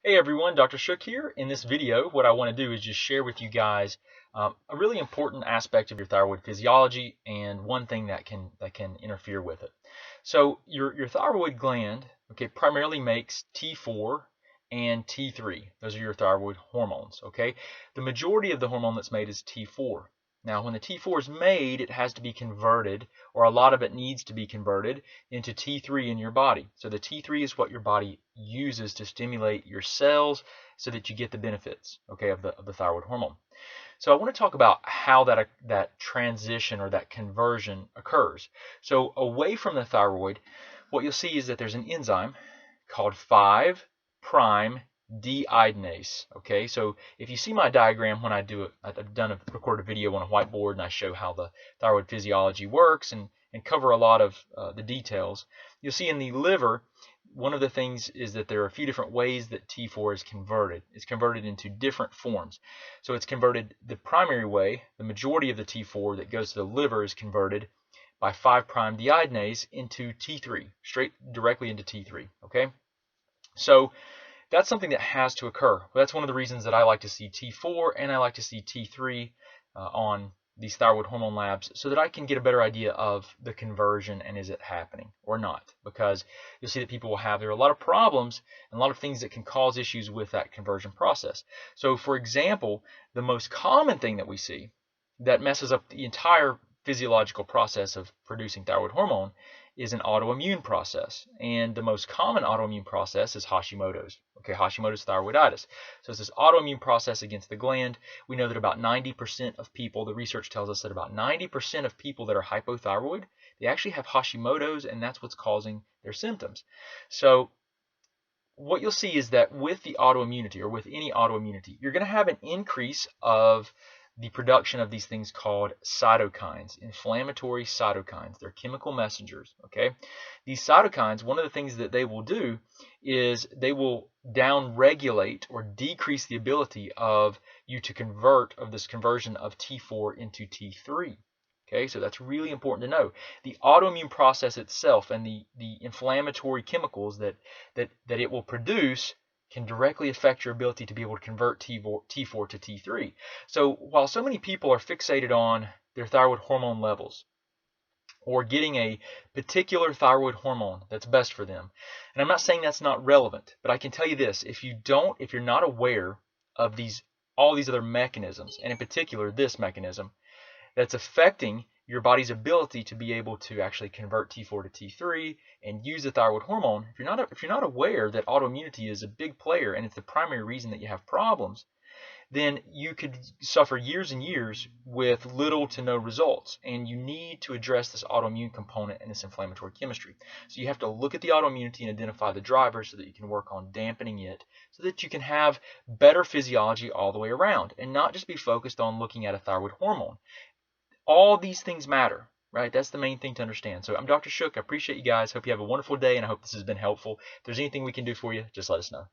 Hey everyone, Dr. Shook here. In this video, what I want to do is just share with you guys a really important aspect of your thyroid physiology and one thing that can interfere with it. So your thyroid gland, okay, primarily makes T4 and T3. Those are your thyroid hormones, okay? The majority of the hormone that's made is T4. Now, when the T4 is made, it has to be converted, or a lot of it needs to be converted into T3 in your body. So the T3 is what your body uses to stimulate your cells so that you get the benefits, okay, of the thyroid hormone. So I want to talk about how that transition or that conversion occurs. So away from the thyroid, what you'll see is that there's an enzyme called 5' deiodinase. Okay, so if you see my diagram when I do it, I've recorded a video on a whiteboard and I show how the thyroid physiology works and cover a lot of the details. You'll see in the liver, one of the things is that there are a few different ways that T4 is converted. It's converted into different forms. So it's converted the primary way, the majority of the T4 that goes to the liver is converted by 5' deiodinase into T3, directly into T3. Okay, so that's something that has to occur. That's one of the reasons that I like to see T4 and I like to see T3 on these thyroid hormone labs so that I can get a better idea of the conversion and is it happening or not. Because you'll see that people will there are a lot of problems and a lot of things that can cause issues with that conversion process. So for example, the most common thing that we see that messes up the entire physiological process of producing thyroid hormone is an autoimmune process. And the most common autoimmune process is Hashimoto's. Okay, Hashimoto's thyroiditis. So it's this autoimmune process against the gland. We know that about 90% of people, the research tells us that about 90% of people that are hypothyroid, they actually have Hashimoto's, and that's what's causing their symptoms. So what you'll see is that with the autoimmunity, or with any autoimmunity, you're going to have an increase of the production of these things called cytokines, inflammatory cytokines. They're chemical messengers, okay? These cytokines, one of the things that they will do is they will downregulate or decrease the ability of you to of this conversion of T4 into T3. Okay, so that's really important to know. The autoimmune process itself and the inflammatory chemicals that it will produce can directly affect your ability to be able to convert T4 to T3. So while so many people are fixated on their thyroid hormone levels or getting a particular thyroid hormone that's best for them, and I'm not saying that's not relevant, but I can tell you this, if you're not aware of all these other mechanisms, and in particular this mechanism, that's affecting your body's ability to be able to actually convert T4 to T3 and use the thyroid hormone. If you're not aware that autoimmunity is a big player and it's the primary reason that you have problems, then you could suffer years and years with little to no results. And you need to address this autoimmune component and this inflammatory chemistry. So you have to look at the autoimmunity and identify the drivers so that you can work on dampening it so that you can have better physiology all the way around and not just be focused on looking at a thyroid hormone. All these things matter, right? That's the main thing to understand. So I'm Dr. Shook. I appreciate you guys. Hope you have a wonderful day, and I hope this has been helpful. If there's anything we can do for you, just let us know.